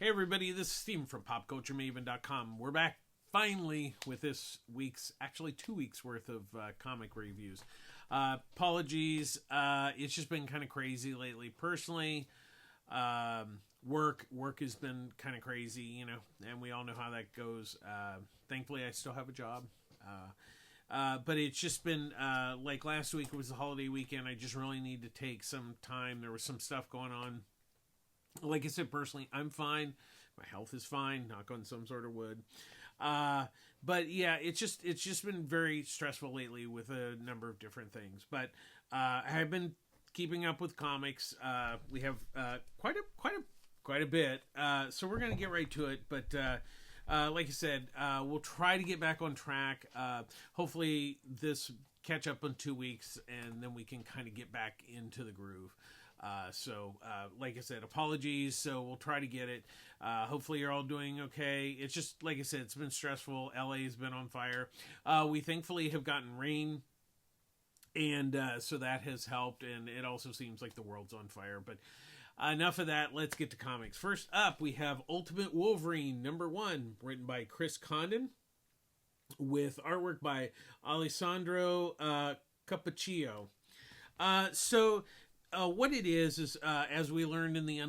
Hey everybody, this is Steven from PopCultureMaven.com. We're back finally with this week's, actually 2 weeks worth of comic reviews. Apologies, it's just been kind of crazy lately. Personally, work has been kind of crazy, and we all know how that goes. Thankfully, I still have a job. But it's just been like last week was the holiday weekend. I just really need to take some time. There was some stuff going on. Like I said, personally, I'm fine. My health is fine. Knock on some sort of wood. But yeah, it's just been very stressful lately with a number of different things. But I've been keeping up with comics. We have quite a bit. So we're gonna get right to it. But like I said, we'll try to get back on track. Hopefully, this catch up in 2 weeks, and then we can kind of get back into the groove. Like I said, apologies. So we'll try to get it. Hopefully you're all doing okay. It's just, like I said, it's been stressful. LA has been on fire. We thankfully have gotten rain. And so that has helped. And it also seems like the world's on fire. But enough of that. Let's get to comics. First up, we have Ultimate Wolverine #1, written by Chris Condon, with artwork by Alessandro Cappuccio. What it is as we learned in the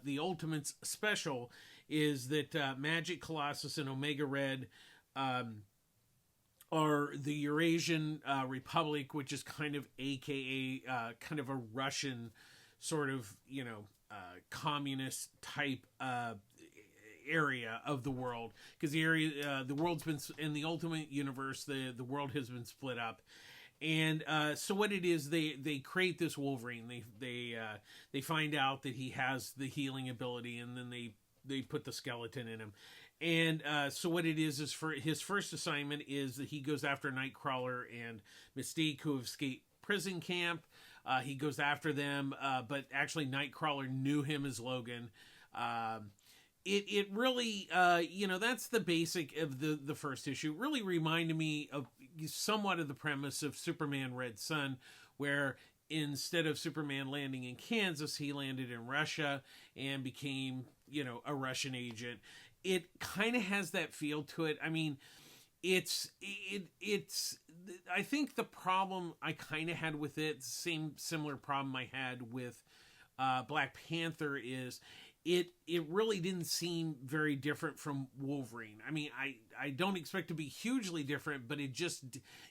the Ultimates special, is that Magic, Colossus, and Omega Red are the Eurasian Republic, which is kind of AKA kind of a Russian sort of communist type area of the world, because the world's been in the Ultimate universe. The world has been split up. And so what it is, they create this Wolverine. They find out that he has the healing ability, and then they put the skeleton in him. And so what it is for his first assignment is that he goes after Nightcrawler and Mystique, who have escaped prison camp. He goes after them, but actually Nightcrawler knew him as Logan. It really, that's the basic of the first issue. It really reminded me of somewhat of the premise of Superman Red Son, where instead of Superman landing in Kansas, he landed in Russia and became, a Russian agent. It kind of has that feel to it. I mean, it's I think the problem I kind of had with it, similar problem I had with Black Panther, is it really didn't seem very different from Wolverine. I mean, I don't expect to be hugely different, but it just,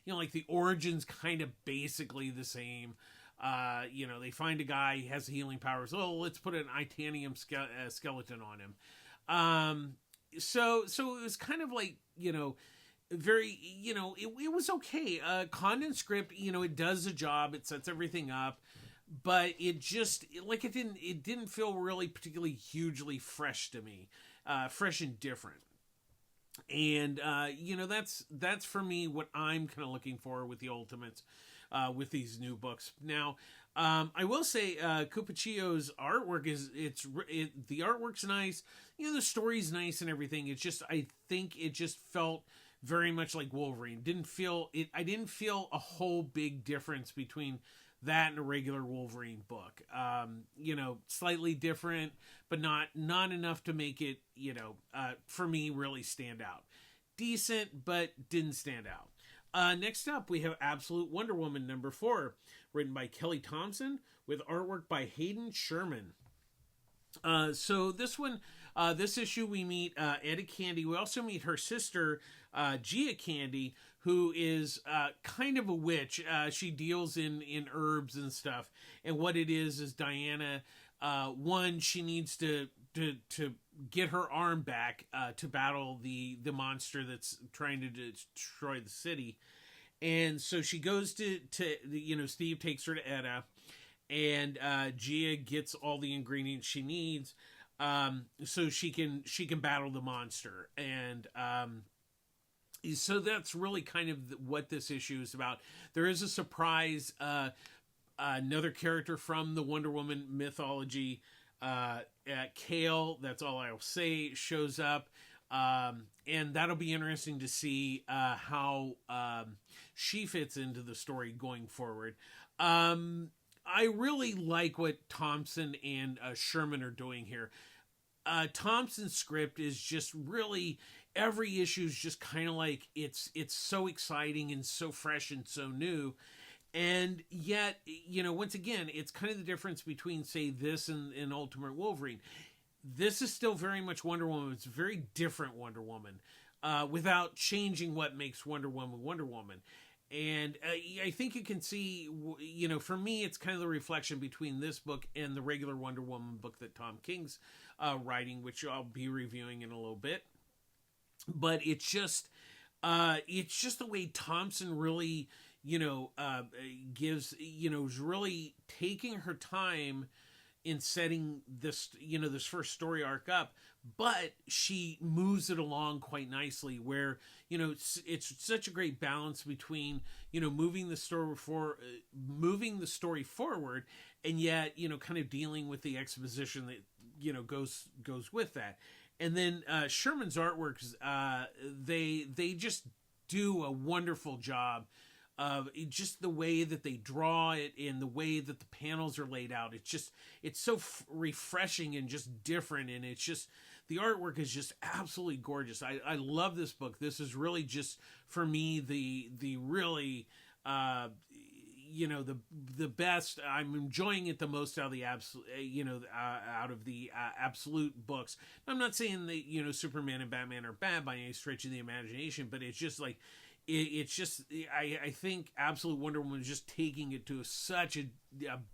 like the origins kind of basically the same. They find a guy, he has healing powers. Oh, let's put an titanium skeleton on him. So it was kind of like, very, it was okay. Condon script, it does the job. It sets everything up. But it just, it didn't feel really particularly hugely fresh to me, fresh and different. And that's for me what I'm kind of looking for with the Ultimates, with these new books. Now, I will say, Cappuccio's artwork the artwork's nice, the story's nice and everything. It's just, I think it just felt very much like Wolverine. I didn't feel a whole big difference between that and a regular Wolverine book. Slightly different, but not enough to make it, for me, really stand out. Decent, but didn't stand out. Next up, we have Absolute Wonder Woman #4, written by Kelly Thompson, with artwork by Hayden Sherman. So this one, this issue, we meet Etta Candy. We also meet her sister, Gia Candy, who is kind of a witch. She deals in herbs and stuff. And what it is Diana, one, she needs to get her arm back to battle the monster that's trying to destroy the city. And so she goes to Steve takes her to Etta, and Gia gets all the ingredients she needs, so she can battle the monster. And so that's really kind of what this issue is about. There is a surprise, another character from the Wonder Woman mythology, Kale, that's all I'll say, shows up. And that'll be interesting to see how she fits into the story going forward. I really like what Thompson and Sherman are doing here. Thompson's script is just really, every issue is just kind of like, it's so exciting and so fresh and so new. And yet, once again, it's kind of the difference between, say, this and Ultimate Wolverine. This is still very much Wonder Woman. It's a very different Wonder Woman, without changing what makes Wonder Woman Wonder Woman. And I think you can see, for me, it's kind of the reflection between this book and the regular Wonder Woman book that Tom King's writing, which I'll be reviewing in a little bit. But it's just the way Thompson really, gives, is really taking her time in setting this, this first story arc up, but she moves it along quite nicely where, it's such a great balance between, moving the story forward, and yet, kind of dealing with the exposition that, goes with that. And then Sherman's artworks, they just do a wonderful job of just the way that they draw it and the way that the panels are laid out. It's so refreshing and just different, and it's just, the artwork is just absolutely gorgeous. I love this book. This is really just, for me, the really the best. I'm enjoying it the most out of the absolute books. I'm not saying that Superman and Batman are bad by any stretch of the imagination, but it's just like, it's just, I think Absolute Wonder Woman is just taking it to such a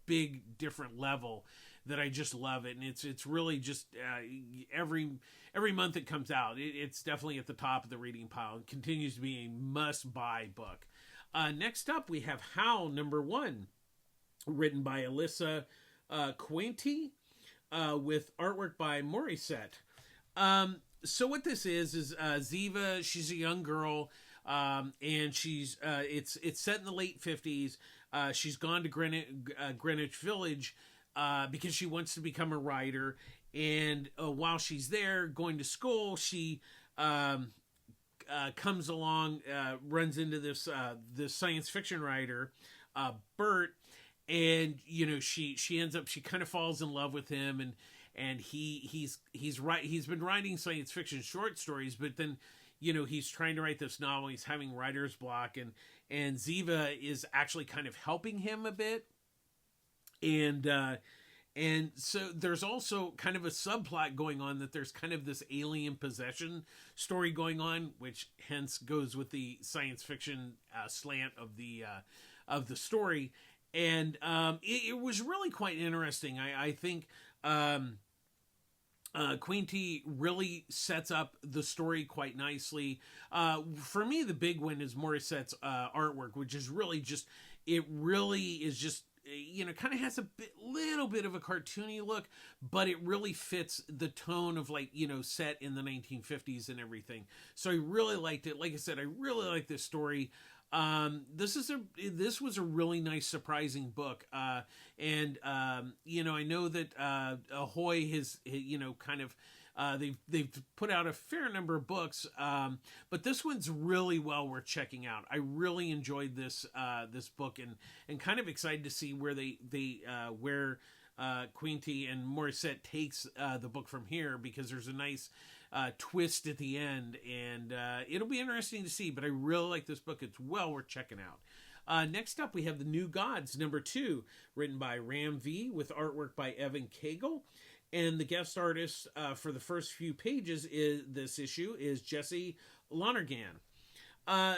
big different level that I just love it. And it's really just every month it comes out, it's definitely at the top of the reading pile. It continues to be a must-buy book. Next up, we have Howl #1, written by Alyssa Quinty, with artwork by Morissette. So what this is Ziva, she's a young girl, and she's it's set in the late 50s. She's gone to Greenwich Village because she wants to become a writer, and while she's there going to school, she comes along, runs into this science fiction writer, Bert, and she ends up, she kind of falls in love with him, and he's been writing science fiction short stories, but then he's trying to write this novel. He's having writer's block, and Ziva is actually kind of helping him a bit, and so there's also kind of a subplot going on that there's kind of this alien possession story going on, which hence goes with the science fiction slant of the story. And it was really quite interesting. I think Quinty really sets up the story quite nicely. For me, the big win is Morissette's artwork, which is really just, it really is just, kind of has a little bit of a cartoony look, but it really fits the tone of set in the 1950s and everything. So I really liked it. Like I said, I really like this story. This was a really nice, surprising book. And I know that Ahoy has, kind of, they've put out a fair number of books, but this one's really well worth checking out. I really enjoyed this book, and kind of excited to see where where Quinty and Morissette takes the book from here, because there's a nice twist at the end, and it'll be interesting to see. But I really like this book. It's well worth checking out. Next up, we have The New Gods #2, written by Ram V, with artwork by Evan Cagle. And the guest artist for the first few pages this issue is Jesse Lonergan.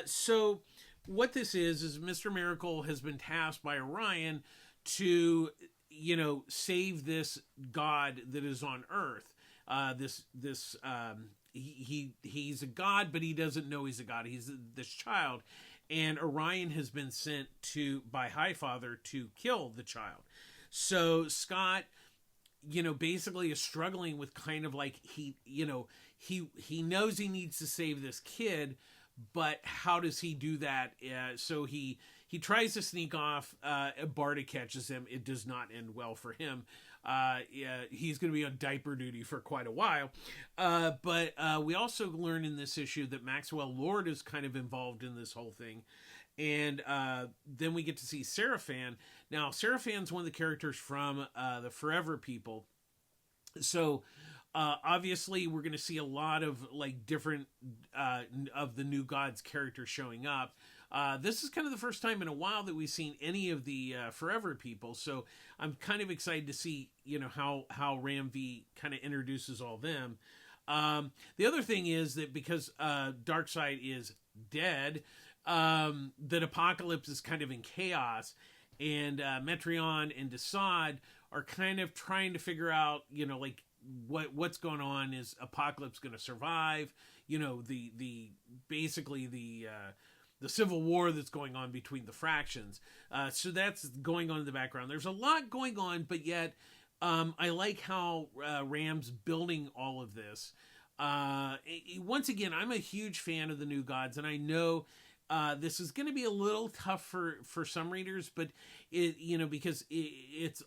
So what this is Mr. Miracle has been tasked by Orion to, save this god that is on Earth. He's a god, but he doesn't know he's a god. He's this child. And Orion has been sent by Highfather to kill the child. So Scott, basically is struggling with kind of like, he knows he needs to save this kid, but how does he do that? So he tries to sneak off. Barta catches him. It does not end well for him. He's going to be on diaper duty for quite a while. But we also learn in this issue that Maxwell Lord is kind of involved in this whole thing. And then we get to see Seraphan. Now, Seraphan's one of the characters from the Forever People. So Obviously, we're going to see a lot of like different of the New Gods characters showing up. This is kind of the first time in a while that we've seen any of the Forever people, so I'm kind of excited to see, you know, how Ram V kind of introduces all them. The other thing is that because Darkseid is dead, that Apocalypse is kind of in chaos, and Metreon and Desaad are kind of trying to figure out, you know, like what's going on. Is Apocalypse going to survive? You know, the basically the civil war that's going on between the fractions. So that's going on in the background. There's a lot going on, but yet I like how Ram's building all of this. Once again, I'm a huge fan of the New Gods, and I know this is going to be a little tough for some readers, but it, you know, because it's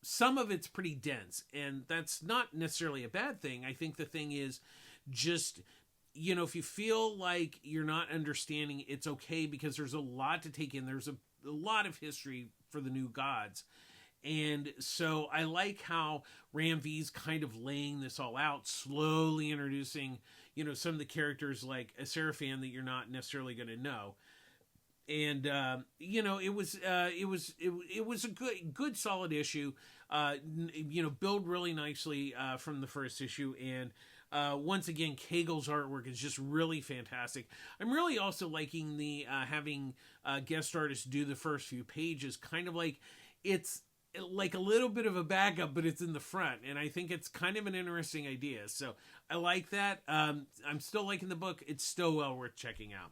some of it's pretty dense, and that's not necessarily a bad thing. I think the thing is just, you know, if you feel like you're not understanding, it's okay, because there's a lot to take in. There's a lot of history for the New Gods. And so I like how Ram V's kind of laying this all out, slowly introducing, you know, some of the characters like a Seraphan that you're not necessarily going to know. And you know, it was a good solid issue. You know, build really nicely from the first issue, and once again, Cagle's artwork is just really fantastic. I'm really also liking the having guest artists do the first few pages, kind of like it's like a little bit of a backup, but it's in the front, and I think it's kind of an interesting idea. So I like that. I'm still liking the book. It's still well worth checking out.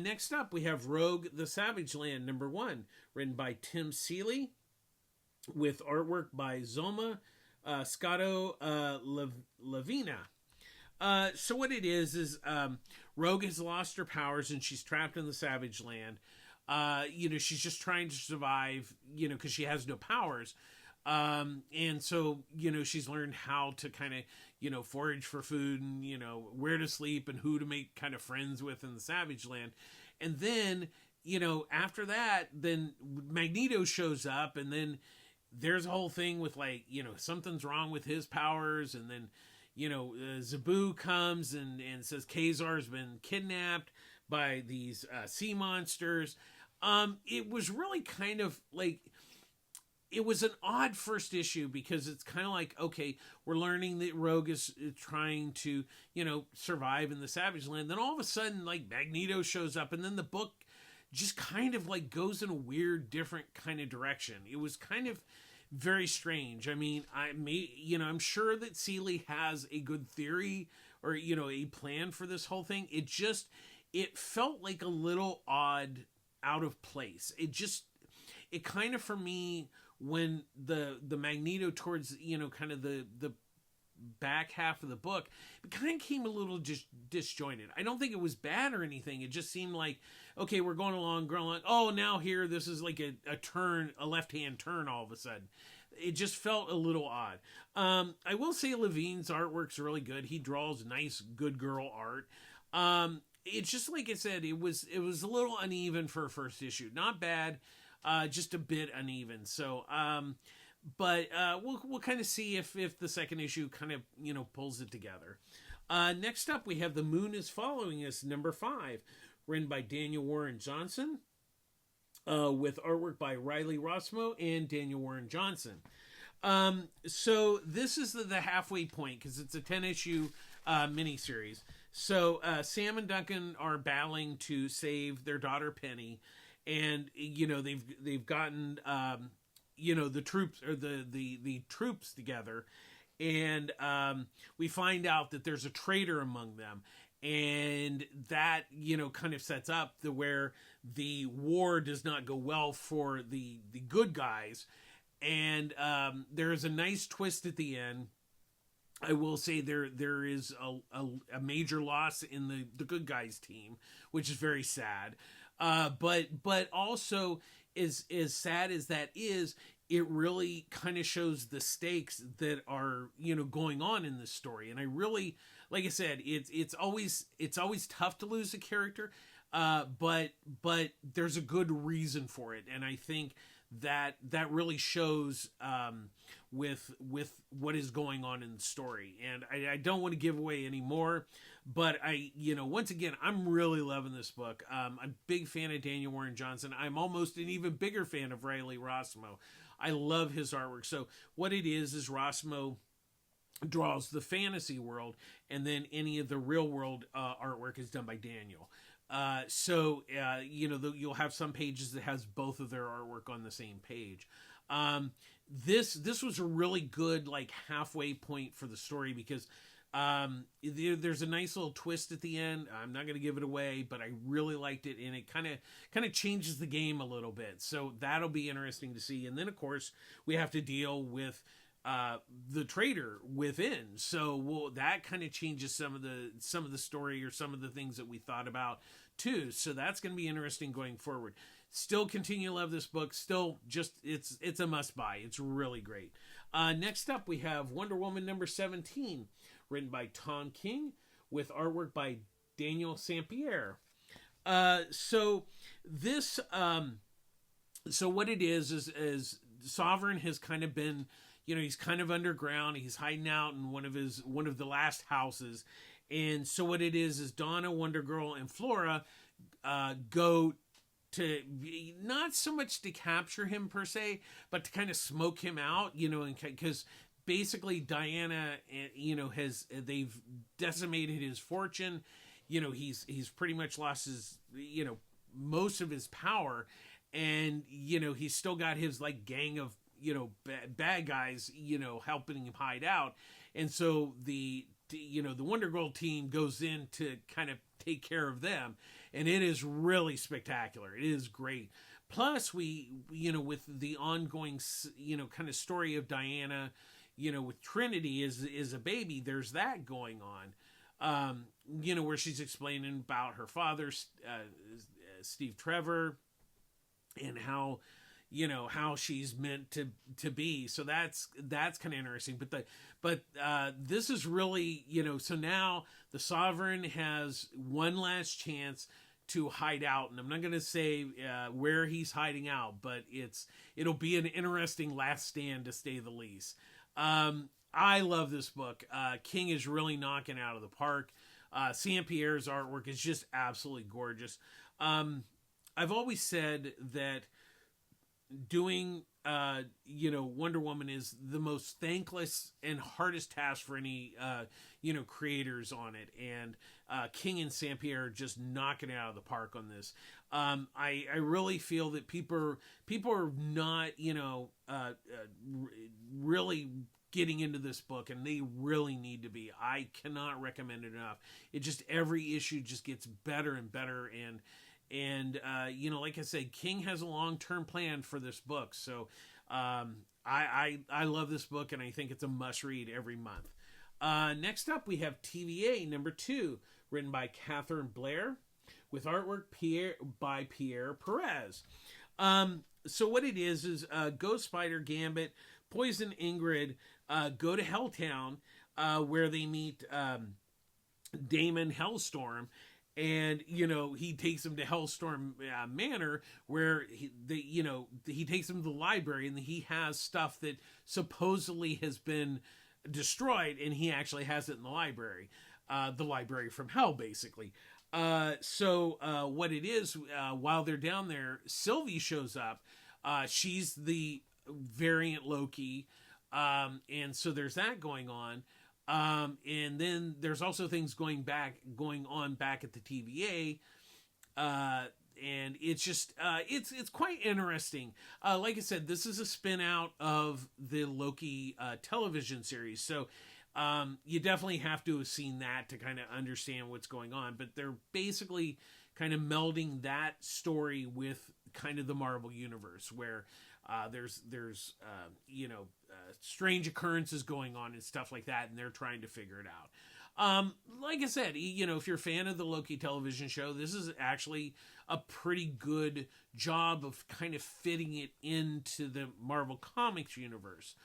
Next up, we have Rogue the Savage Land #1, written by Tim Seeley, with artwork by Zoma Scotto Lavina. So what it is Rogue has lost her powers, and she's trapped in the Savage Land. You know, she's just trying to survive, you know, because she has no powers. And so, you know, she's learned how to kind of, you know, forage for food, and, you know, where to sleep and who to make kind of friends with in the Savage Land. And then, you know, after that, then Magneto shows up, and then there's a whole thing with, like, you know, something's wrong with his powers. And then, you know, Zabu comes and says Kazar's been kidnapped by these sea monsters. It was really kind of like, it was an odd first issue, because it's kind of like, okay, we're learning that Rogue is trying to, you know, survive in the Savage Land. Then all of a sudden, like, Magneto shows up, and then the book just kind of like goes in a weird, different kind of direction. It was kind of very strange. I mean, I'm sure that Seeley has a good theory, or, you know, a plan for this whole thing. It felt like a little odd, out of place. It kind of, for me, when the Magneto towards, you know, kind of the back half of the book, it kind of came a little disjointed. I don't think it was bad or anything. It just seemed like, okay, we're going along. Oh, now here, this is like a turn, a left-hand turn all of a sudden. It just felt a little odd. I will say Levine's artwork's really good. He draws nice, good girl art. It's just, like I said, it was a little uneven for a first issue. Not bad, just a bit uneven. So, but we'll kind of see if the second issue kind of, you know, pulls it together. Next up, we have The Moon is Following Us, #5, written by Daniel Warren Johnson, with artwork by Riley Rossmo and Daniel Warren Johnson. So this is the halfway point, because it's a 10-issue miniseries. So Sam and Duncan are battling to save their daughter Penny, and, you know, they've gotten you know, the troops, or the troops together, and we find out that there's a traitor among them, and that, you know, kind of sets up where the war does not go well for the good guys, and there is a nice twist at the end. I will say there is a major loss in the good guys team, which is very sad. But also, as sad as that is, it really kind of shows the stakes that are, you know, going on in this story. And I really, like I said, it's always tough to lose a character, but there's a good reason for it. And I think that really shows with what is going on in the story. And I don't want to give away any more, but once again, I'm really loving this book. I'm a big fan of Daniel Warren Johnson. I'm almost an even bigger fan of Riley Rossmo. I love his artwork. So what it is Rossmo draws the fantasy world, and then any of the real world artwork is done by Daniel. You'll have some pages that has both of their artwork on the same page. This was a really good like halfway point for the story, because there's a nice little twist at the end. I'm not going to give it away, but I really liked it, and it kind of changes the game a little bit. So that'll be interesting to see. And then of course we have to deal with the traitor within. So that kind of changes some of the story, or some of the things that we thought about too. So that's going to be interesting going forward. Still continue to love this book. Still just, it's a must buy. It's really great. Next up we have Wonder Woman number 17, written by Tom King with artwork by Daniel Saint-Pierre. So what it is Sovereign has kind of been, he's kind of underground. He's hiding out in one of the last houses. And so what it is Donna, Wonder Girl, and Flora go to, not so much to capture him per se, but to kind of smoke him out, because basically Diana, they've decimated his fortune. He's pretty much lost his, most of his power, and he's still got his like gang of bad guys helping him hide out. And so the Wonder Girl team goes in to kind of take care of them, and it is really spectacular. It is great. Plus we with the ongoing kind of story of Diana with Trinity is a baby, there's that going on, where she's explaining about her father, Steve Trevor, and how she's meant to be. So that's kind of interesting. But this is really, so now the Sovereign has one last chance to hide out, and I'm not going to say where he's hiding out, but it'll be an interesting last stand, to say the least. I love this book. King is really knocking out of the park. Saint-Pierre's artwork is just absolutely gorgeous. I've always said that doing Wonder Woman is the most thankless and hardest task for any creators on it, and King and Saint-Pierre are just knocking it out of the park on this. I really feel that people are not really getting into this book, and they really need to be. I cannot recommend it enough. It just, every issue just gets better and better, and like I said, King has a long-term plan for this book. So I love this book, and I think it's a must-read every month. Next up, we have TVA number 2, written by Catherine Blair, with artwork by Pierre Perez. So what it is Ghost Spider, Gambit, Poison, Ingrid go to Helltown, where they meet Damon Hellstorm. And, he takes him to Hellstorm Manor, where he takes him to the library, and he has stuff that supposedly has been destroyed, and he actually has it in the library from hell, basically. So what it is, while they're down there, Sylvie shows up. She's the variant Loki, and so there's that going on. And then there's also things going on back at the TVA, and it's just it's quite interesting. Like I said, this is a spin out of the Loki television series, so you definitely have to have seen that to kind of understand what's going on. But they're basically kind of melding that story with kind of the Marvel universe, where there's strange occurrences going on and stuff like that, and they're trying to figure it out. Like I said, if you're a fan of the Loki television show, this is actually a pretty good job of kind of fitting it into the Marvel Comics universe,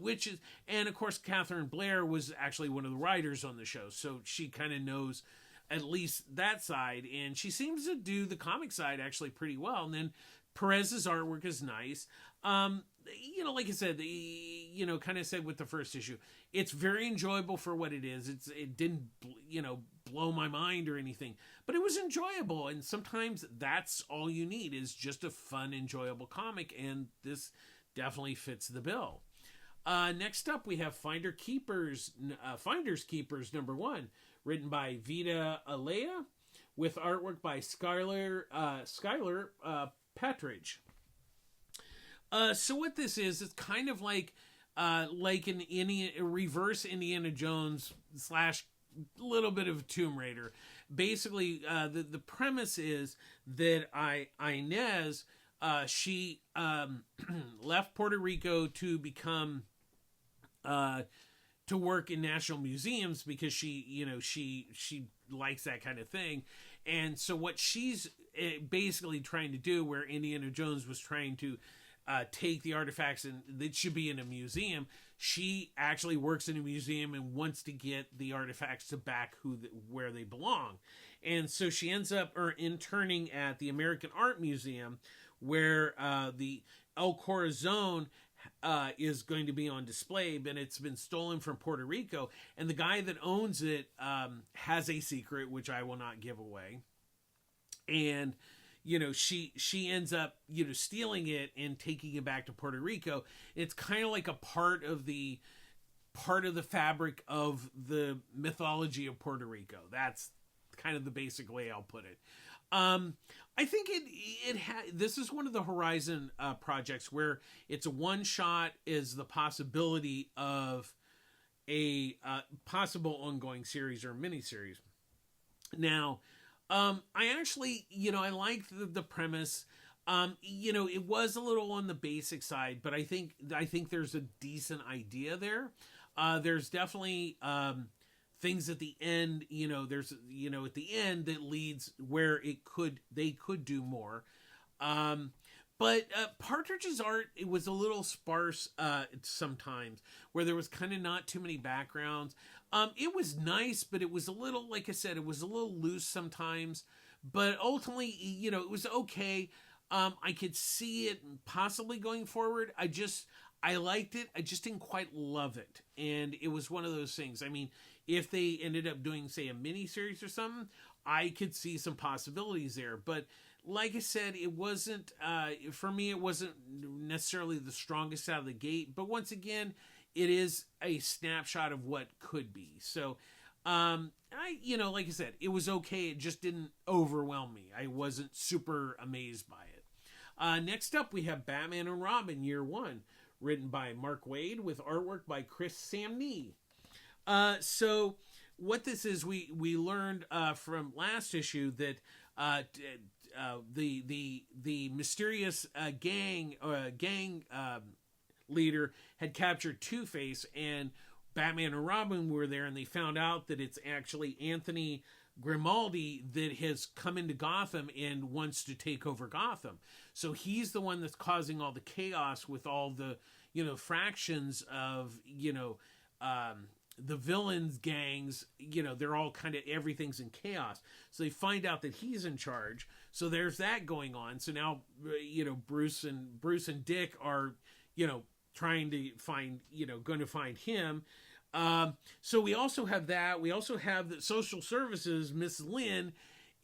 which is, and of course, Catherine Blair was actually one of the writers on the show, so she kind of knows at least that side, and she seems to do the comic side actually pretty well. And then Perez's artwork is nice. Like I said, kind of said with the first issue, it's very enjoyable for what it is. It didn't, blow my mind or anything, but it was enjoyable. And sometimes that's all you need, is just a fun, enjoyable comic. And this definitely fits the bill. Next up, we have Finders Keepers #1, written by Vita Alea, with artwork by Skylar Patridge. So what this is, it's kind of like a reverse Indiana Jones / little bit of Tomb Raider. Basically, the premise is that Inez, she left Puerto Rico to become to work in national museums because she likes that kind of thing. And so what she's basically trying to do, where Indiana Jones was trying to take the artifacts and that should be in a museum, she actually works in a museum and wants to get the artifacts to back where they belong. And so she ends up interning at the American Art Museum, where the El Corazon is going to be on display, but it's been stolen from Puerto Rico, and the guy that owns it has a secret, which I will not give away. And she ends up stealing it and taking it back to Puerto Rico. It's kind of like a part of the fabric of the mythology of Puerto Rico. That's kind of the basic way I'll put it. I think this is one of the Horizon projects where it's a one shot, is the possibility of a possible ongoing series or miniseries. Now, I actually, I liked the premise. It was a little on the basic side, but I think there's a decent idea there. There's definitely things at the end, there's at the end that leads where they could do more. But Partridge's art, it was a little sparse sometimes, where there was kind of not too many backgrounds. It was nice, but it was a little, like I said, it was a little loose sometimes. But ultimately, it was okay. I could see it possibly going forward. I liked it. I just didn't quite love it. And it was one of those things. I mean, if they ended up doing, say, a mini-series or something, I could see some possibilities there. But like I said, it wasn't, for me, it wasn't necessarily the strongest out of the gate. But once again, it is a snapshot of what could be. So, like I said, it was okay. It just didn't overwhelm me. I wasn't super amazed by it. Next up, we have Batman and Robin Year 1, written by Mark Waid, with artwork by Chris Samnee. So what this is, we learned from last issue that the mysterious gang leader had captured Two-Face, and Batman and Robin were there, and they found out that it's actually Anthony Grimaldi that has come into Gotham and wants to take over Gotham. So he's the one that's causing all the chaos with all the fractions of the villains gangs. They're all kind of, everything's in chaos. So they find out that he's in charge. So there's that going on. So now Bruce and Dick are trying to find going to find him. So we also have that. We also have the social services. Miss Lynn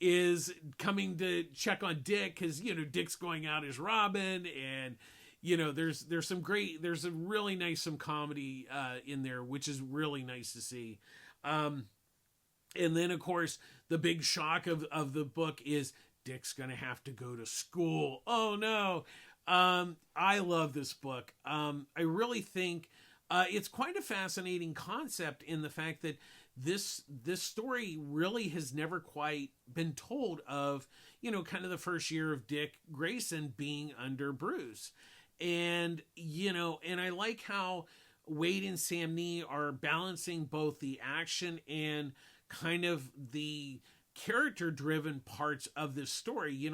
is coming to check on Dick because Dick's going out as Robin, and there's a really nice some comedy in there, which is really nice to see. And then of course the big shock of the book is Dick's gonna have to go to school. Oh no. I love this book. I really think it's quite a fascinating concept in the fact that this story really has never quite been told of, kind of the first year of Dick Grayson being under Bruce. And, and I like how Waid and Samnee are balancing both the action and kind of the character-driven parts of this story.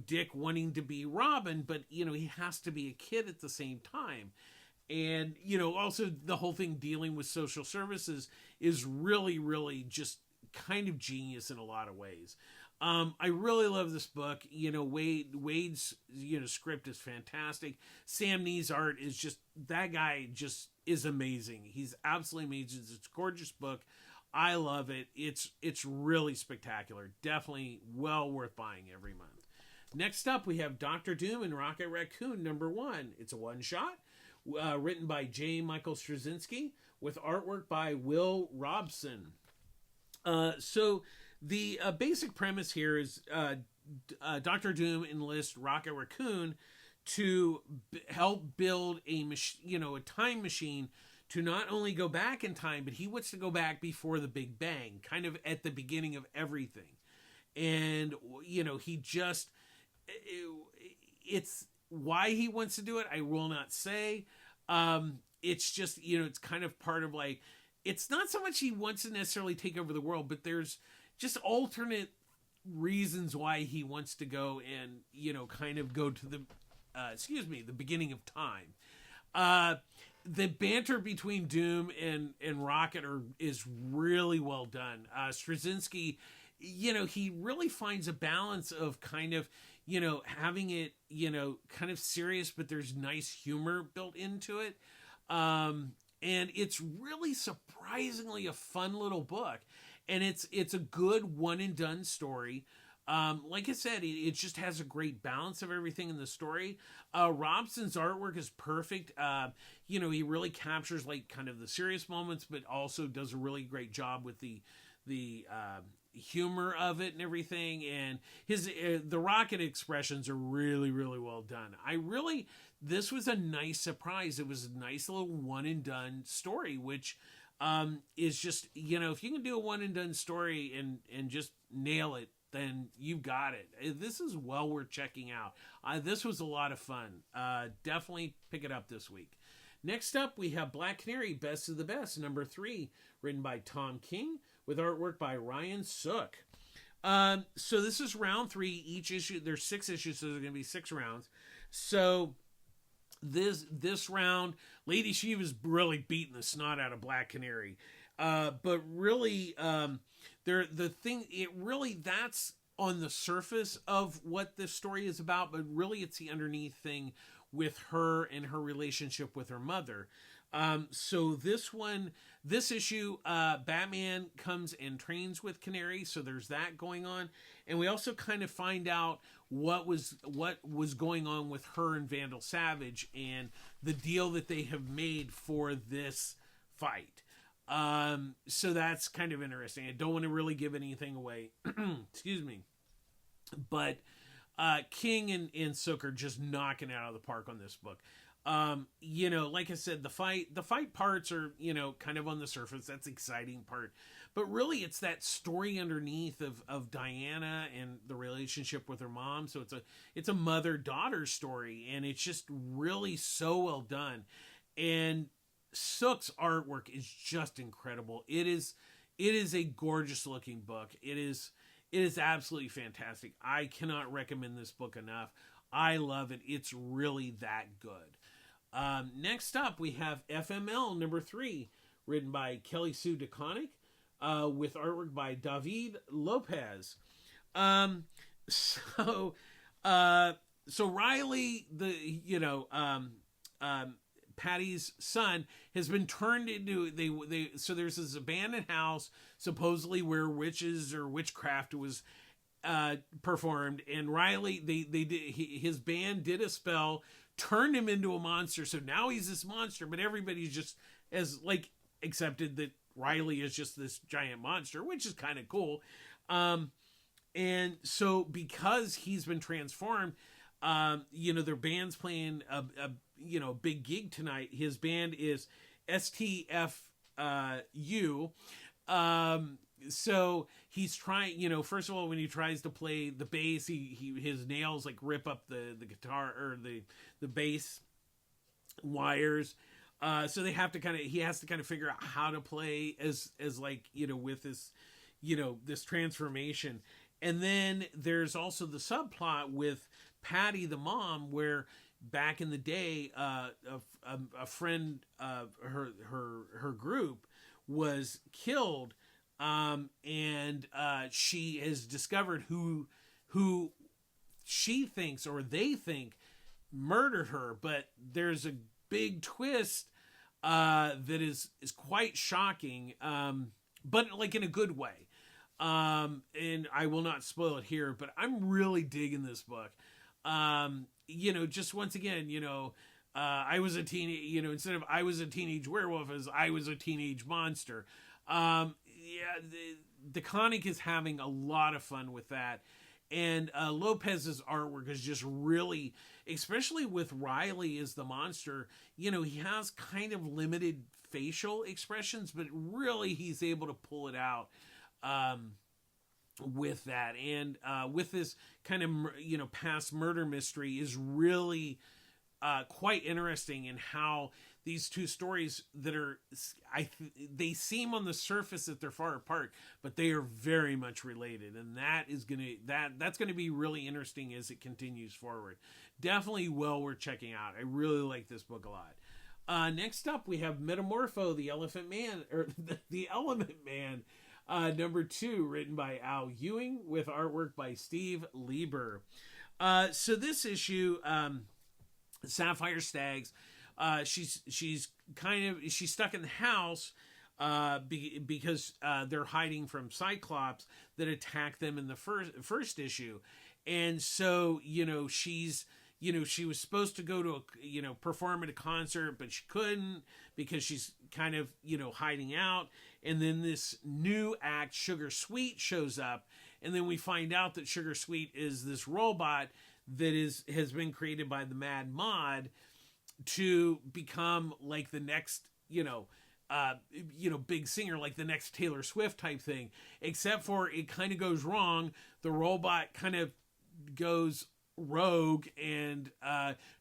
Dick wanting to be Robin, but, he has to be a kid at the same time. And, also the whole thing dealing with social services is really, really just kind of genius in a lot of ways. I really love this book. Wade's script is fantastic. Sam Nee's art is just, that guy just is amazing. He's absolutely amazing. It's a gorgeous book. I love it. It's really spectacular. Definitely well worth buying every month. Next up, we have Dr. Doom and Rocket Raccoon #1. It's a one-shot, written by J. Michael Straczynski, with artwork by Will Robson. So the basic premise here is Dr. Doom enlists Rocket Raccoon to help build a time machine to not only go back in time, but he wants to go back before the Big Bang, kind of at the beginning of everything. And, he just, it's why he wants to do it, I will not say. It's just, it's kind of part of like, it's not so much he wants to necessarily take over the world, but there's just alternate reasons why he wants to go and, kind of go to the beginning of time. The banter between Doom and Rocket is really well done. Straczynski, he really finds a balance of kind of, having it, kind of serious, but there's nice humor built into it. And it's really surprisingly a fun little book. And it's a good one and done story. Like I said, it just has a great balance of everything in the story. Robson's artwork is perfect. He really captures like kind of the serious moments, but also does a really great job with the humor of it and everything. And the Rocket expressions are really, really well done. This was a nice surprise. It was a nice little one and done story, which is just, if you can do a one and done story and just nail it, then you've got it. This is well worth checking out. This was a lot of fun. Definitely pick it up this week. Next up, we have Black Canary, Best of the Best, #3, written by Tom King, with artwork by Ryan Sook. So this is round 3. Each issue, there's 6 issues, so there's going to be 6 rounds. So this round, Lady Shiva's really beating the snot out of Black Canary. But really, that's on the surface of what this story is about, but really it's the underneath thing with her and her relationship with her mother. So this issue, Batman comes and trains with Canary, so there's that going on. And we also kind of find out what was going on with her and Vandal Savage and the deal that they have made for this fight. So that's kind of interesting. I don't want to really give anything away. Excuse me. But King and Sook are just knocking it out of the park on this book. Like I said, the fight parts are, kind of on the surface. That's the exciting part. But really it's that story underneath of Diana and the relationship with her mom. So it's a mother-daughter story, and it's just really so well done. And Sook's artwork is just incredible. It is a gorgeous looking book. It is absolutely fantastic. I cannot recommend this book enough. I love it. It's really that good. Next up, we have FML #3, written by Kelly Sue DeConnick, with artwork by David Lopez. So Riley, Patty's son, has been turned into so there's this abandoned house supposedly where witches or witchcraft was performed, and Riley his band did a spell, turned him into a monster, so now he's this monster, but everybody's just accepted that Riley is just this giant monster, which is kind of cool. And so because he's been transformed, their band's playing a big gig tonight. His band is STFU. So he's trying, first of all, when he tries to play the bass, his nails rip up the guitar or the bass wires. So he has to kind of figure out how to play as with this, this transformation. And then there's also the subplot with Patty, the mom, where back in the day, a friend of her group was killed And she has discovered who she thinks or they think murdered her, but there's a big twist that is quite shocking, but like in a good way. And I will not spoil it here, but I'm really digging this book. Just once again, I was a teenage, instead of I was a teenage werewolf, as I was a teenage monster. DeConnick is having a lot of fun with that. And Lopez's artwork is just really, especially with Riley as the monster, he has kind of limited facial expressions, but really he's able to pull it out with that. And with this kind of, past murder mystery is really quite interesting in how these two stories that are, they seem on the surface that they're far apart, but they are very much related, and that's gonna be really interesting as it continues forward. Definitely well worth checking out. I really like this book a lot. Next up, we have Metamorpho, the Elephant Man, or the Element Man, number 2, written by Al Ewing with artwork by Steve Lieber. So this issue, Sapphire Stags. She's stuck in the house because they're hiding from Cyclops that attacked them in the first issue, and so she was supposed to go to perform at a concert, but she couldn't because she's kind of hiding out. And then this new act, Sugar Sweet, shows up, and then we find out that Sugar Sweet is this robot that has been created by the Mad Mod to become like the next, big singer, like the next Taylor Swift type thing, except for it kind of goes wrong. The robot kind of goes rogue and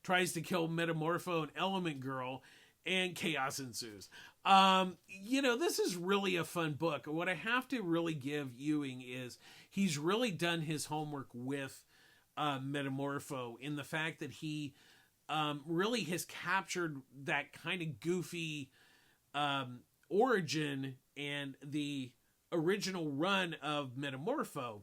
tries to kill Metamorpho and Element Girl, and chaos ensues. This is really a fun book. What I have to really give Ewing is he's really done his homework with Metamorpho, in the fact that he really has captured that kind of goofy origin and the original run of Metamorpho,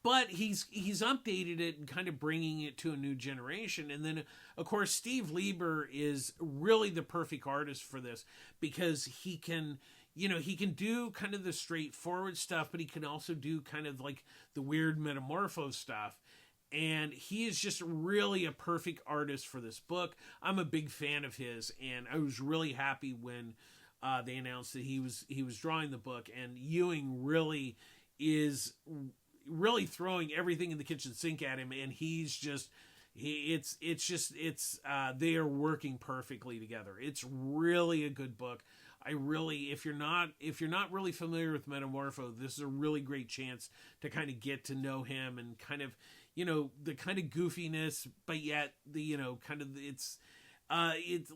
but he's updated it and kind of bringing it to a new generation. And then of course Steve Lieber is really the perfect artist for this, because he can do kind of the straightforward stuff, but he can also do kind of like the weird Metamorpho stuff. And he is just really a perfect artist for this book. I'm a big fan of his, and I was really happy when they announced that he was drawing the book. And Ewing really is really throwing everything in the kitchen sink at him, and they are working perfectly together. It's really a good book. If you're not really familiar with Metamorpho, this is a really great chance to kind of get to know him and kind of, the kind of goofiness, but yet the, it's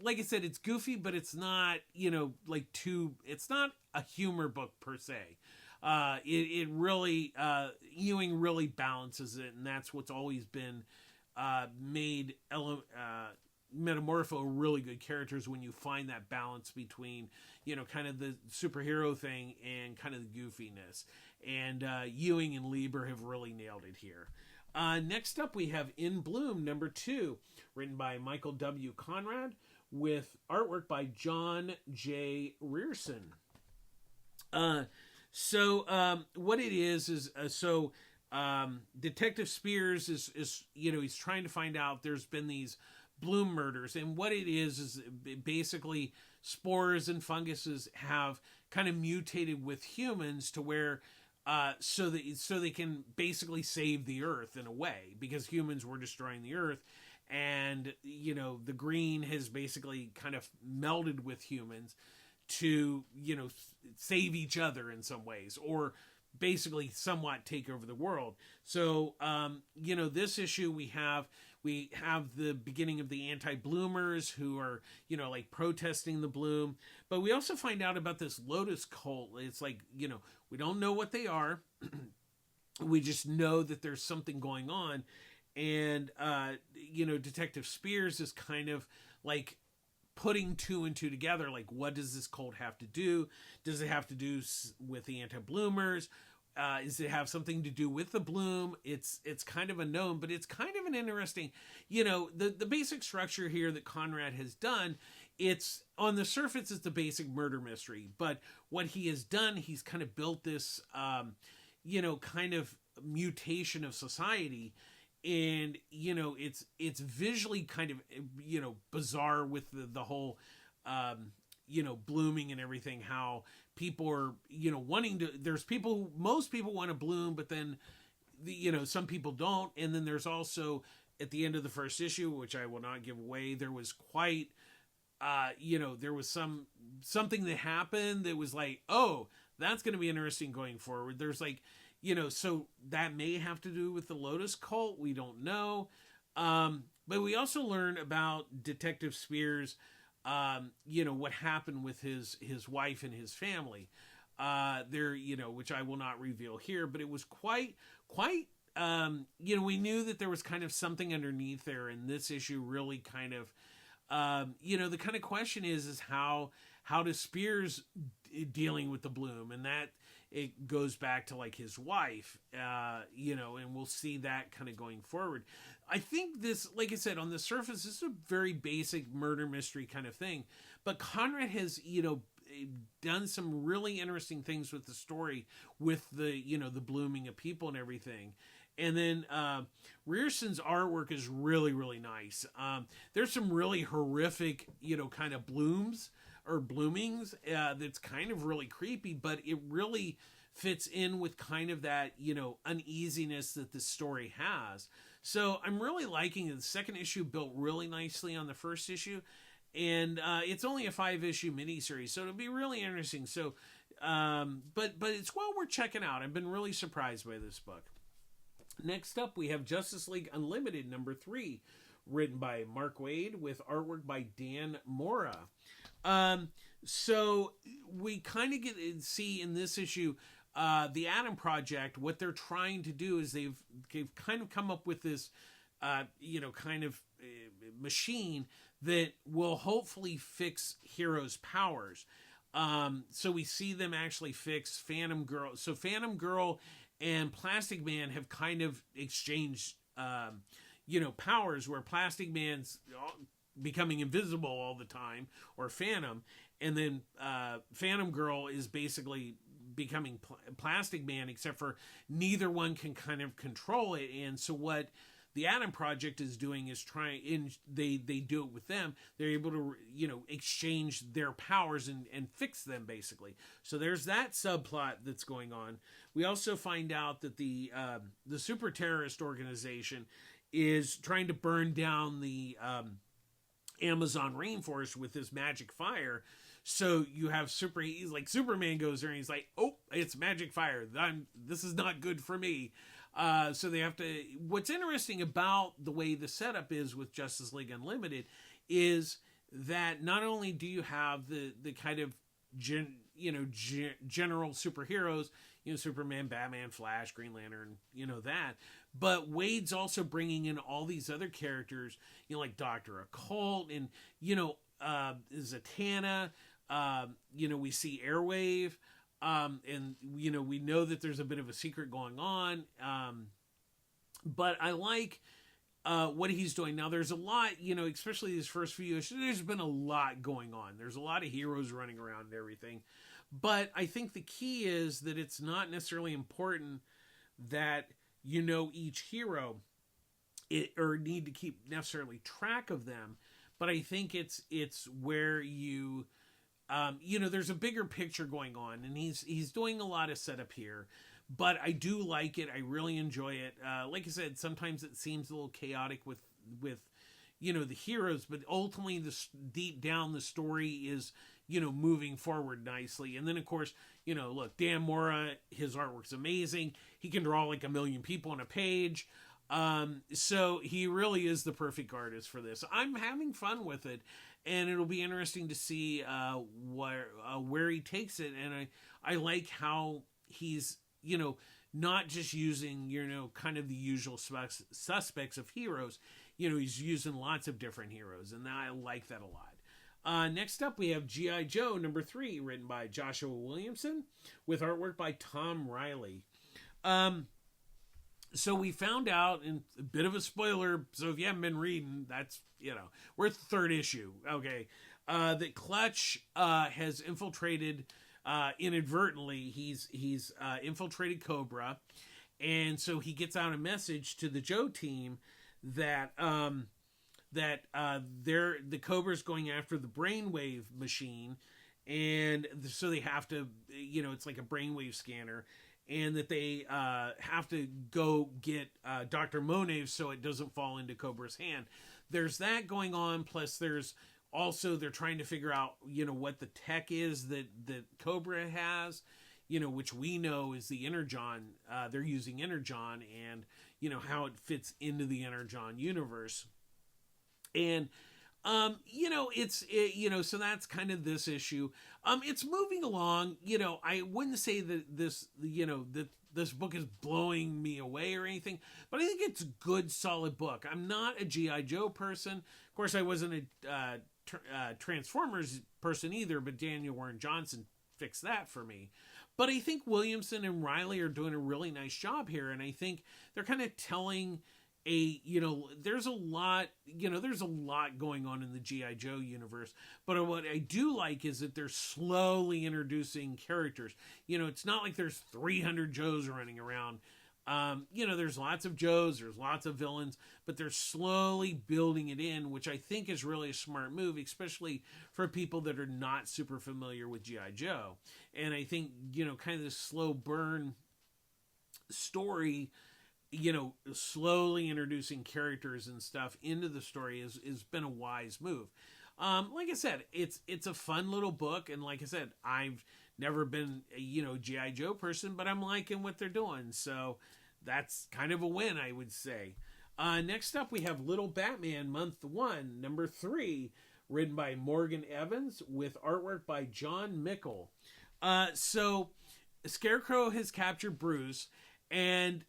like I said, it's goofy, but it's not, it's not a humor book per se. It really, Ewing really balances it, and that's what's always been made Metamorpho really good characters, when you find that balance between, kind of the superhero thing and kind of the goofiness. And Ewing and Lieber have really nailed it here. Next up, we have In Bloom, number 2, written by Michael W. Conrad, with artwork by John J. Rearson. What it is Detective Spears is he's trying to find out. There's been these Bloom murders, and what it is basically spores and funguses have kind of mutated with humans to where so they can basically save the earth in a way, because humans were destroying the earth, and the green has basically kind of melded with humans to save each other in some ways, or basically somewhat take over the world. So this issue we have the beginning of the anti-bloomers who are protesting the bloom, but we also find out about this Lotus cult. It's like, we don't know what they are. We just know that there's something going on, and Detective Spears is kind of like putting two and two together. Like, what does this cult have to do? Does it have to do with the anti-bloomers? Does it have something to do with the bloom? It's kind of unknown, but it's kind of an interesting, the basic structure here that Conrad has done. It's on the surface, it's the basic murder mystery, but what he has done, he's kind of built this, kind of mutation of society. And, it's visually kind of, bizarre with the whole, blooming and everything, how people are, wanting to, there's people, most people want to bloom, but then, some people don't. And then there's also at the end of the first issue, which I will not give away, there was quite, there was something that happened that was like, oh, that's going to be interesting going forward. There's like, so that may have to do with the Lotus cult. We don't know. But we also learn about Detective Spears, what happened with his wife and his family. Which I will not reveal here, but it was quite, we knew that there was kind of something underneath there, and this issue really kind of, the kind of question is how does Spears dealing with the bloom, and that it goes back to like his wife, and we'll see that kind of going forward. I think this, like I said, on the surface, this is a very basic murder mystery kind of thing, but Conrad has, done some really interesting things with the story, with the, the blooming of people and everything. And then Rierson's artwork is really, really nice. There's some really horrific, kind of blooms or bloomings that's kind of really creepy, but it really fits in with kind of that, uneasiness that the story has. So I'm really liking it. The second issue built really nicely on the first issue, and it's only a 5-issue miniseries, so it'll be really interesting. So, but it's well worth checking out. I've been really surprised by this book. Next up, we have Justice League Unlimited #3, written by Mark Waid with artwork by Dan Mora. So we kind of see in this issue, the Atom Project, what they're trying to do is they've kind of come up with this, machine that will hopefully fix heroes' powers. So we see them actually fix Phantom Girl. So Phantom Girl and Plastic Man have kind of exchanged, powers, where Plastic Man's becoming invisible all the time, or Phantom, and then Phantom Girl is basically becoming Plastic Man, except for neither one can kind of control it. And so what the Atom Project is doing is they do it with them. They're able to, exchange their powers and fix them, basically. So there's that subplot that's going on. We also find out that the super terrorist organization is trying to burn down the Amazon rainforest with this magic fire. So you have Superman goes there and he's like, oh, it's magic fire. This is not good for me. So they have to, what's interesting about the way the setup is with Justice League Unlimited is that not only do you have the kind of general superheroes, Superman, Batman, Flash, Green Lantern, that, but Wade's also bringing in all these other characters, like Dr. Occult and, Zatanna, we see Airwave, and we know that there's a bit of a secret going on, but I like what he's doing now. There's a lot, especially these first few issues, there's been a lot going on. There's a lot of heroes running around and everything, but I think the key is that it's not necessarily important that each hero or need to keep necessarily track of them, but I think it's where you there's a bigger picture going on, and he's doing a lot of setup here, but I do like it. I really enjoy it. Like I said, sometimes it seems a little chaotic with the heroes, but ultimately deep down the story is, moving forward nicely. And then of course, look, Dan Mora, his artwork's amazing. He can draw like 1 million people on a page. So he really is the perfect artist for this. I'm having fun with it, and it'll be interesting to see where he takes it. And I like how he's not just using kind of the usual suspects of heroes. He's using lots of different heroes, and I like that a lot. Next up, we have G.I. Joe #3, written by Joshua Williamson, with artwork by Tom Riley. So we found out, in a bit of a spoiler, so if you haven't been reading, that's, we're at the 3rd issue, okay, that Clutch has infiltrated, inadvertently, he's infiltrated Cobra, and so he gets out a message to the Joe team that the Cobra's going after the brainwave machine, and so they have to, it's like a brainwave scanner, and that they have to go get Dr. Monet so it doesn't fall into Cobra's hand. There's that going on, plus there's also, they're trying to figure out, what the tech is that Cobra has, which we know is the Energon. They're using Energon, and, how it fits into the Energon universe. And, so that's kind of this issue. It's moving along. I wouldn't say that this book is blowing me away or anything, but I think it's a good, solid book. I'm not a G.I. Joe person. Of course, I wasn't a Transformers person either, but Daniel Warren Johnson fixed that for me. But I think Williamson and Riley are doing a really nice job here, and I think they're kind of telling there's a lot going on in the G.I. Joe universe, but what I do like is that they're slowly introducing characters. It's not like there's 300 Joes running around. There's lots of Joes, there's lots of villains, but they're slowly building it in, which I think is really a smart move, especially for people that are not super familiar with G.I. Joe. And I think, kind of this slow burn story, slowly introducing characters and stuff into the story has been a wise move. Like I said, it's a fun little book, and like I said, I've never been a G.I. Joe person, but I'm liking what they're doing, so that's kind of a win, I would say. Next up, we have Little Batman Month 1, #3, written by Morgan Evans, with artwork by John Mickle. So Scarecrow has captured Bruce, and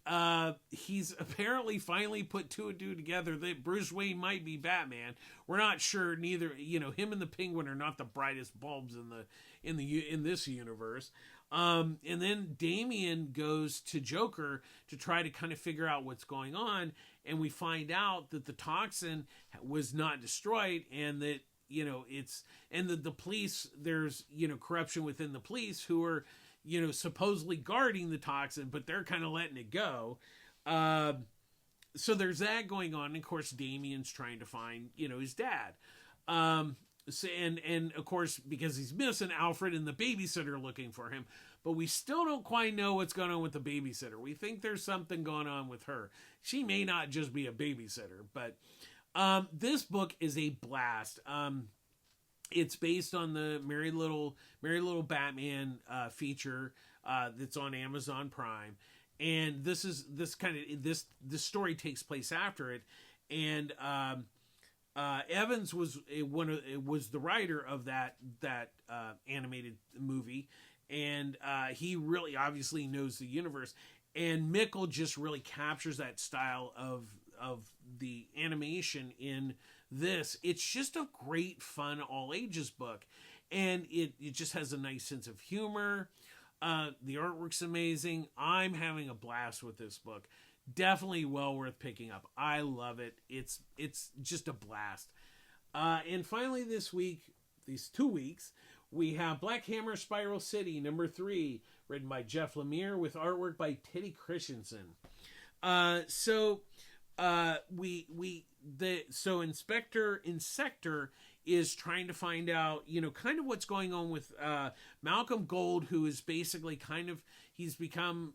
he's apparently finally put 2 and 2 together that Bruce Wayne might be Batman. We're not sure. Neither, him and the Penguin are not the brightest bulbs in this universe. And then Damian goes to Joker to try to kind of figure out what's going on, and we find out that the toxin was not destroyed, and that the police, there's corruption within the police who are supposedly guarding the toxin, but they're kind of letting it go. So there's that going on. And of course, Damian's trying to find, his dad. And of course, because he's missing, Alfred and the babysitter are looking for him, but we still don't quite know what's going on with the babysitter. We think there's something going on with her. She may not just be a babysitter, but, this book is a blast. It's based on the Merry Little Batman feature that's on Amazon Prime, and this story takes place after it. And Evans was the writer of that animated movie, and he really obviously knows the universe. And Mickle just really captures that style of the animation in this. It's just a great, fun, all ages book, and it just has a nice sense of humor. The artwork's amazing. I'm having a blast with this book. Definitely well worth picking up. I love it. It's just a blast. And finally this week, these 2 weeks, we have Black Hammer Spiral City #3, written by Jeff Lemire, with artwork by Teddy Christensen. So Insector is trying to find out, kind of what's going on with Malcolm Gold, who is basically he's become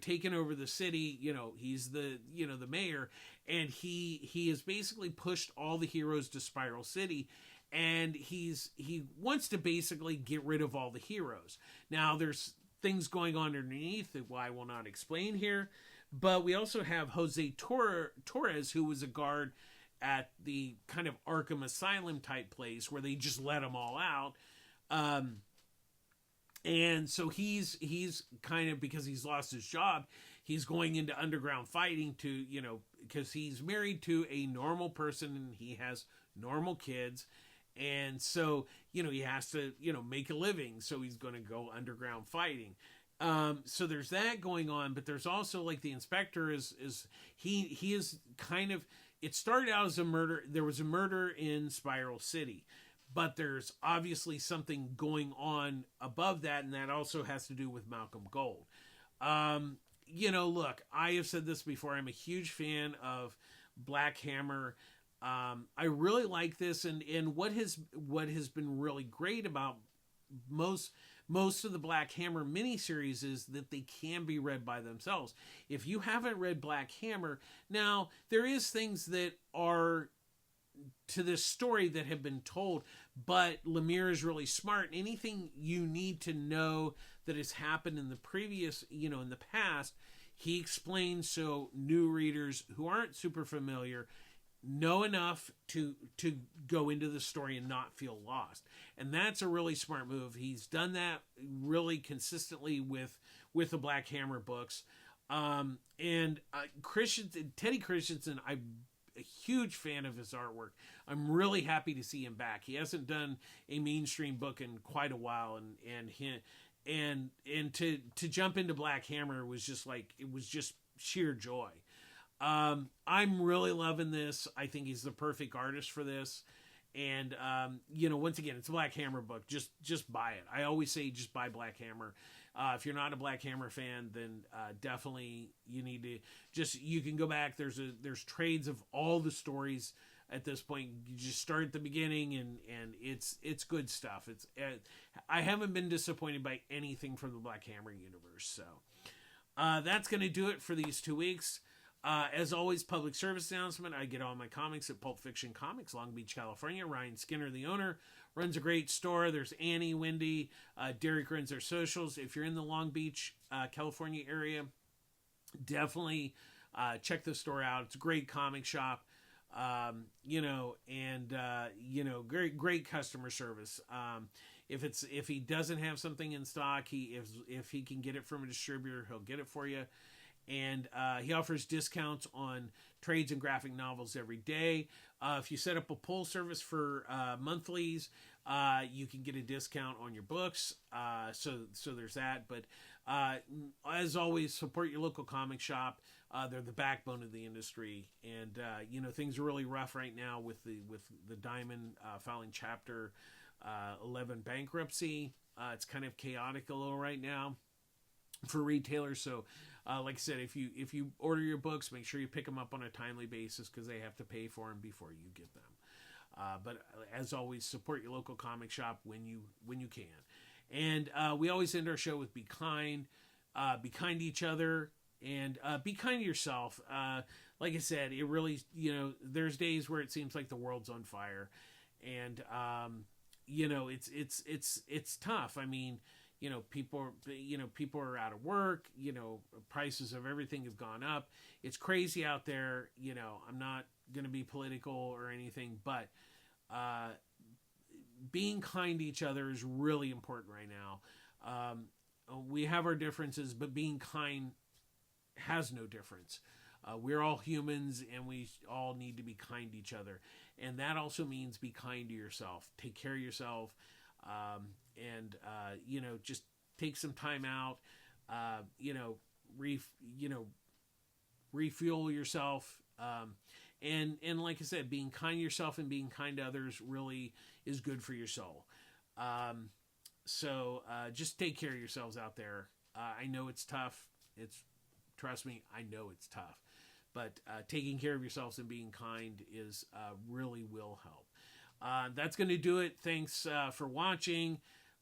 taken over the city. He's the mayor, and he has basically pushed all the heroes to Spiral City, and he wants to basically get rid of all the heroes. Now there's things going on underneath that I will not explain here. But we also have Jose Torres, who was a guard at the kind of Arkham Asylum type place where they just let them all out. And so he's kind of, because he's lost his job, he's going into underground fighting to, because he's married to a normal person and he has normal kids. And so, he has to, make a living. So he's going to go underground fighting. So there's that going on, but there's also like the inspector he is kind of, it started out as a murder. There was a murder in Spiral City, but there's obviously something going on above that. And that also has to do with Malcolm Gold. Look, I have said this before. I'm a huge fan of Black Hammer. I really like this, and what has been really great about most of the Black Hammer miniseries is that they can be read by themselves. If you haven't read Black Hammer, now there is things that are to this story that have been told, but Lemire is really smart. Anything you need to know that has happened in the previous, in the past, he explains so new readers who aren't super familiar know enough to go into the story and not feel lost. And that's a really smart move. He's done that really consistently with the Black Hammer books. Teddy Christensen, I'm a huge fan of his artwork. I'm really happy to see him back. He hasn't done a mainstream book in quite a while, and to jump into Black Hammer was just like, it was just sheer joy. I'm really loving this. I think he's the perfect artist for this. And, once again, it's a Black Hammer book. Just buy it. I always say just buy Black Hammer. If you're not a Black Hammer fan, then definitely you need to you can go back. There's trades of all the stories at this point. You just start at the beginning, and it's good stuff. I haven't been disappointed by anything from the Black Hammer universe. So that's going to do it for these 2 weeks. As always, public service announcement. I get all my comics at Pulp Fiction Comics, Long Beach, California. Ryan Skinner, the owner, runs a great store. There's Annie, Wendy, Derek runs their socials. If you're in the Long Beach, California area, definitely check the store out. It's a great comic shop, great customer service. If he doesn't have something in stock, if he can get it from a distributor, he'll get it for you. And he offers discounts on trades and graphic novels every day. If you set up a pull service for monthlies, you can get a discount on your books. So there's that. But as always, support your local comic shop. They're the backbone of the industry. And things are really rough right now with the Diamond filing Chapter 11 bankruptcy. It's kind of chaotic a little right now for retailers. So like I said, if you order your books, make sure you pick them up on a timely basis, because they have to pay for them before you get them. But as always, support your local comic shop when you can. And we always end our show with be kind to each other, and be kind to yourself. Like I said, it really, there's days where it seems like the world's on fire, and it's tough. I mean, people are out of work, prices of everything have gone up. It's crazy out there. I'm not going to be political or anything, but being kind to each other is really important right now. We have our differences, but being kind has no difference. We're all humans, and we all need to be kind to each other. And that also means be kind to yourself. Take care of yourself. And just take some time out, refuel yourself. And like I said, being kind to yourself and being kind to others really is good for your soul. So just take care of yourselves out there. I know it's tough. Trust me, I know it's tough, but taking care of yourselves and being kind is really will help. That's going to do it. Thanks for watching.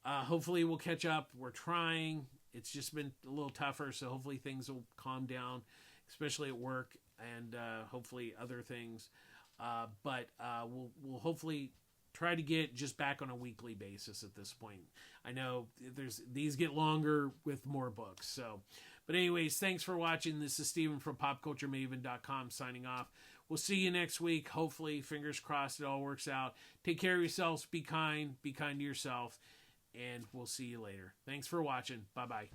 Hopefully we'll catch up. We're trying. It's just been a little tougher, so hopefully things will calm down, especially at work, and hopefully other things. But we'll hopefully try to get just back on a weekly basis at this point. I know these get longer with more books. So, but anyways, thanks for watching. This is Steven from PopCultureMaven.com signing off. We'll see you next week. Hopefully, fingers crossed, it all works out. Take care of yourselves. Be kind to yourself. And we'll see you later. Thanks for watching. Bye-bye.